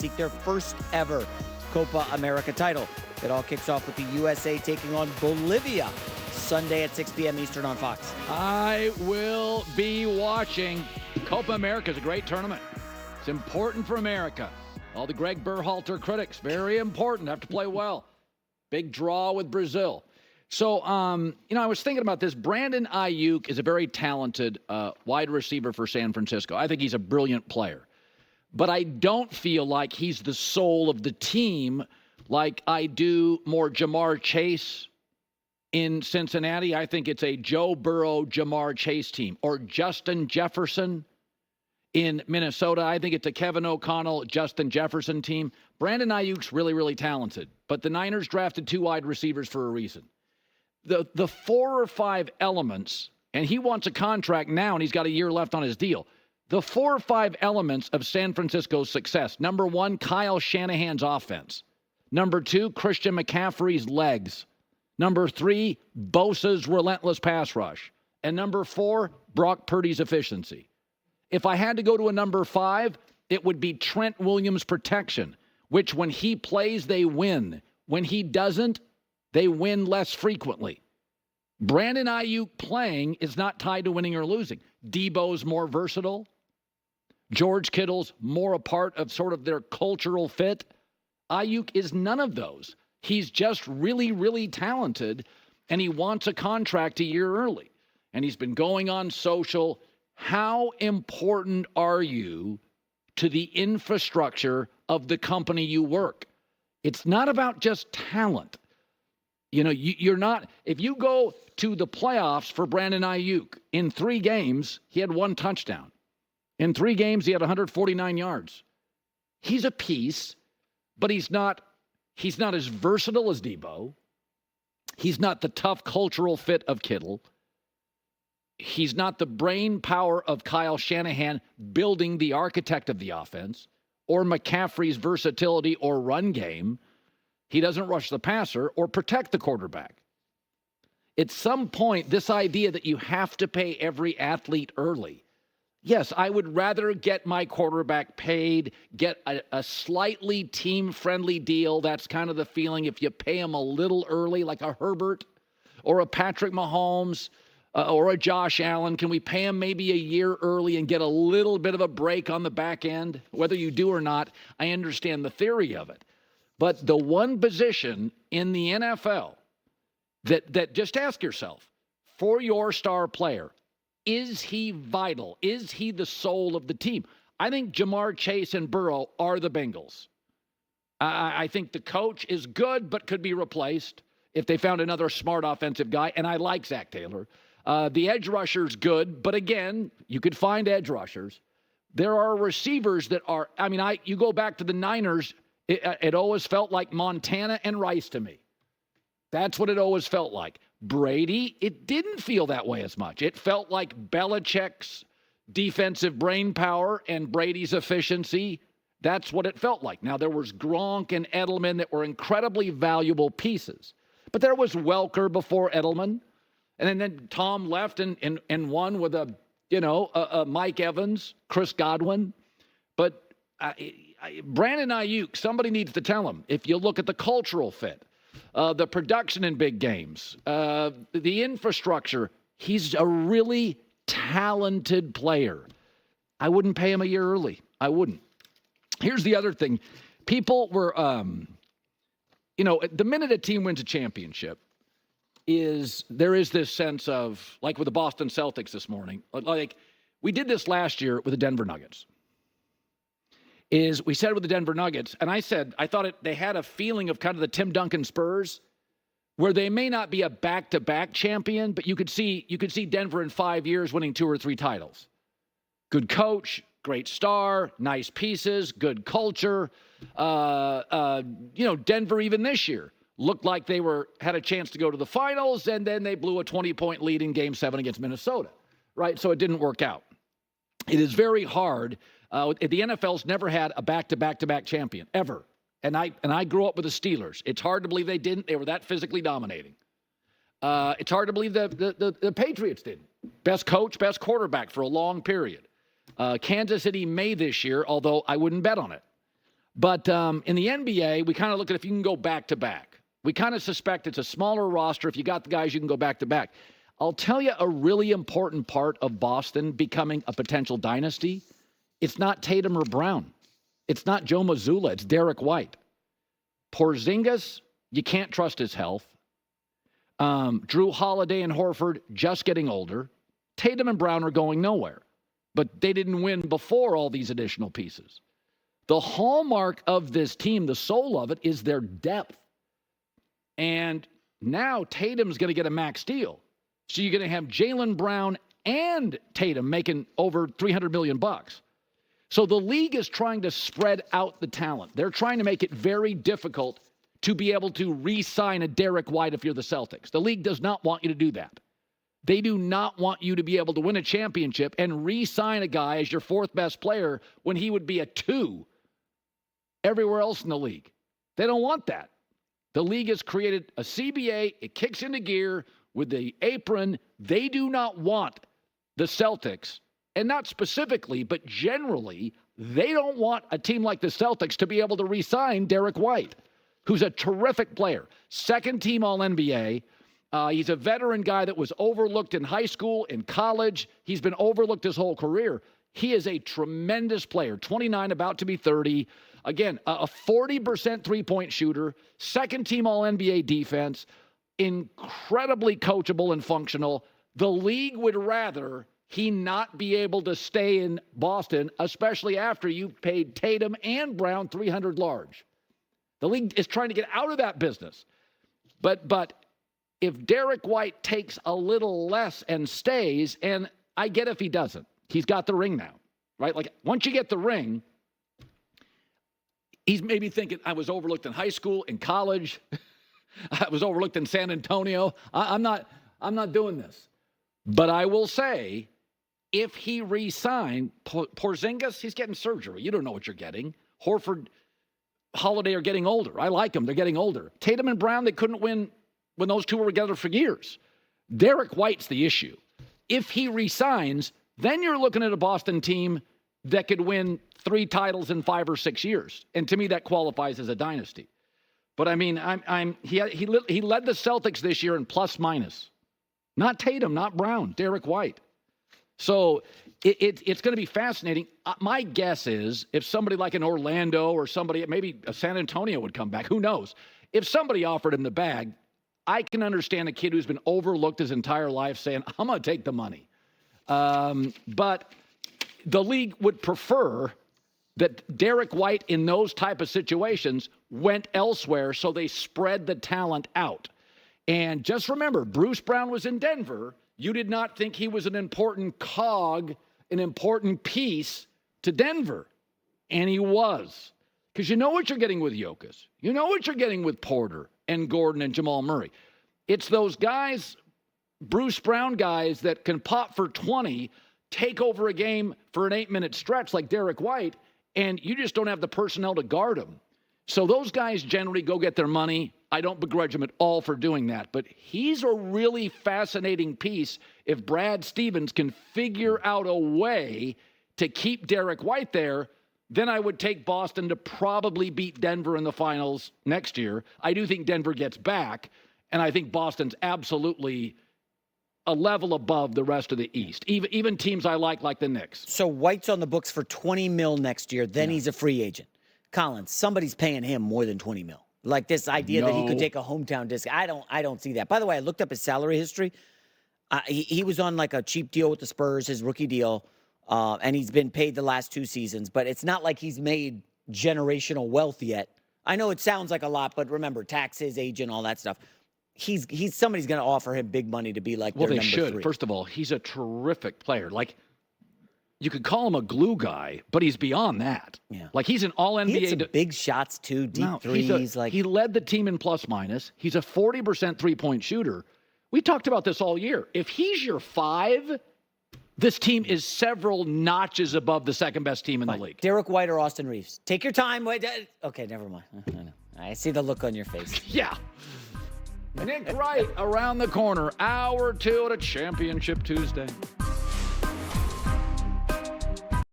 seek their first ever Copa America title. It all kicks off with the USA taking on Bolivia Sunday at 6 p.m. Eastern on Fox. I will be watching. Copa America is a great tournament. It's important for America. All the Greg Berhalter critics, very important, have to play well. Big draw with Brazil. So, I was thinking about this. Brandon Aiyuk is a very talented wide receiver for San Francisco. I think he's a brilliant player. But I don't feel like he's the soul of the team like I do more Jamar Chase in Cincinnati. I think it's a Joe Burrow, Jamar Chase team. Or Justin Jefferson in Minnesota. I think it's a Kevin O'Connell, Justin Jefferson team. Brandon Aiyuk's really, really talented. But the Niners drafted 2 wide receivers for a reason. The 4 or 5 elements, and he wants a contract now, and he's got a year left on his deal. The 4 or 5 elements of San Francisco's success. Number 1, Kyle Shanahan's offense. Number 2, Christian McCaffrey's legs. Number 3, Bosa's relentless pass rush. And number 4, Brock Purdy's efficiency. If I had to go to a number 5, it would be Trent Williams' protection, which when he plays, they win. When he doesn't, they win less frequently. Brandon Aiyuk playing is not tied to winning or losing. Debo's more versatile. George Kittle's more a part of sort of their cultural fit. Aiyuk is none of those. He's just really, really talented, and he wants a contract a year early. And he's been going on social. How important are you to the infrastructure of the company you work? It's not about just talent. You're not, if you go to the playoffs for Brandon Aiyuk, in 3 games, he had 1 touchdown. In 3 games, he had 149 yards. He's a piece, but he's not as versatile as Debo. He's not the tough cultural fit of Kittle. He's not the brain power of Kyle Shanahan building the architect of the offense, or McCaffrey's versatility or run game. He doesn't rush the passer or protect the quarterback. At some point, this idea that you have to pay every athlete early. Yes, I would rather get my quarterback paid, get a slightly team-friendly deal. That's kind of the feeling if you pay him a little early, like a Herbert or a Patrick Mahomes or a Josh Allen. Can we pay him maybe a year early and get a little bit of a break on the back end? Whether you do or not, I understand the theory of it. But the one position in the NFL that just ask yourself, for your star player, is he vital? Is he the soul of the team? I think Jamar Chase and Burrow are the Bengals. I think the coach is good but could be replaced if they found another smart offensive guy, and I like Zach Taylor. The edge rusher's good, but again, you could find edge rushers. There are receivers that are, you go back to the Niners, it always felt like Montana and Rice to me. That's what it always felt like. Brady, it didn't feel that way as much. It felt like Belichick's defensive brain power and Brady's efficiency. That's what it felt like. Now, there was Gronk and Edelman that were incredibly valuable pieces. But there was Welker before Edelman. And then Tom left and won with a Mike Evans, Chris Godwin. But Brandon Aiyuk, somebody needs to tell him, if you look at the cultural fit, the production in big games, the infrastructure, he's a really talented player. I wouldn't pay him a year early. I wouldn't. Here's the other thing. People were, the minute a team wins a championship, there is this sense of, like with the Boston Celtics this morning, like we did this last year with the Denver Nuggets. We said with the Denver Nuggets, and I thought they had a feeling of kind of the Tim Duncan Spurs, where they may not be a back-to-back champion, but you could see Denver in 5 years winning 2 or 3 titles. Good coach, great star, nice pieces, good culture. Denver even this year looked like they had a chance to go to the finals, and then they blew a 20-point lead in Game 7 against Minnesota, right? So it didn't work out. It is very hard. The NFL's never had a back-to-back-to-back champion, ever. And I grew up with the Steelers. It's hard to believe they didn't. They were that physically dominating. It's hard to believe the Patriots didn't. Best coach, best quarterback for a long period. Kansas City may this year, although I wouldn't bet on it. But in the NBA, we kind of look at if you can go back-to-back. We kind of suspect it's a smaller roster. If you got the guys, you can go back-to-back. I'll tell you a really important part of Boston becoming a potential dynasty. It's not Tatum or Brown. It's not Joe Mazzulla. It's Derek White. Porzingis, you can't trust his health. Drew Holiday and Horford just getting older. Tatum and Brown are going nowhere. But they didn't win before all these additional pieces. The hallmark of this team, the soul of it, is their depth. And now Tatum's going to get a max deal. So you're going to have Jaylen Brown and Tatum making over $300 million. So the league is trying to spread out the talent. They're trying to make it very difficult to be able to re-sign a Derek White if you're the Celtics. The league does not want you to do that. They do not want you to be able to win a championship and re-sign a guy as your fourth best player when he would be a 2 everywhere else in the league. They don't want that. The league has created a CBA. It kicks into gear with the apron. They do not want the Celtics, and not specifically, but generally, they don't want a team like the Celtics to be able to re-sign Derek White, who's a terrific player. Second team All-NBA. He's a veteran guy that was overlooked in high school, in college. He's been overlooked his whole career. He is a tremendous player, 29, about to be 30. Again, a 40% three-point shooter, second team All-NBA defense, incredibly coachable and functional. The league would rather he not be able to stay in Boston, especially after you've paid Tatum and Brown $300 large. The league is trying to get out of that business. But if Derek White takes a little less and stays, and I get if he doesn't. He's got the ring now, right? Like, once you get the ring, he's maybe thinking, I was overlooked in high school, in college. I was overlooked in San Antonio. I'm not doing this. But I will say, if he re-signed Porzingis, he's getting surgery. You don't know what you're getting. Horford, Holiday are getting older. I like them. They're getting older. Tatum and Brown, they couldn't win when those two were together for years. Derek White's the issue. If he re-signs, then you're looking at a Boston team that could win 3 titles in 5 or 6 years. And to me, that qualifies as a dynasty. But I mean, he led the Celtics this year in plus minus. Not Tatum, not Brown, Derek White. So it's going to be fascinating. My guess is if somebody like an Orlando or somebody, maybe a San Antonio would come back. Who knows? If somebody offered him the bag, I can understand a kid who's been overlooked his entire life saying, I'm going to take the money. But the league would prefer that Derek White in those type of situations went elsewhere so they spread the talent out. And just remember, Bruce Brown was in Denver. You did not think he was an important cog, an important piece to Denver. And he was. Because you know what you're getting with Jokic. You know what you're getting with Porter and Gordon and Jamal Murray. It's those guys, Bruce Brown guys, that can pop for 20, take over a game for an 8-minute stretch like Derek White, and you just don't have the personnel to guard them. So those guys generally go get their money. I don't begrudge him at all for doing that. But he's a really fascinating piece if Brad Stevens can figure out a way to keep Derek White there. Then I would take Boston to probably beat Denver in the finals next year. I do think Denver gets back, and I think Boston's absolutely a level above the rest of the East, even teams I like the Knicks. So White's on the books for $20 million next year. Then he's a free agent. Colin, somebody's paying him more than $20 million. Like this idea that he could take a hometown disc. I don't see that. By the way, I looked up his salary history. He was on like a cheap deal with the Spurs, his rookie deal, and he's been paid the last 2 seasons. But it's not like he's made generational wealth yet. I know it sounds like a lot, but remember, taxes, agent, all that stuff. He's somebody's going to offer him big money to be like their number 3. Well, they should. First of all, he's a terrific player. Like, you could call him a glue guy, but he's beyond that. Yeah. Like, he's an all-NBA. He had some big shots, too, deep threes. He led the team in plus-minus. He's a 40% three-point shooter. We talked about this all year. If he's your 5, this team is several notches above the second-best team in the league. Derek White or Austin Reeves? Take your time. Wait, okay, never mind. I see the look on your face. Yeah. Nick Wright around the corner. Hour 2 at a Championship Tuesday.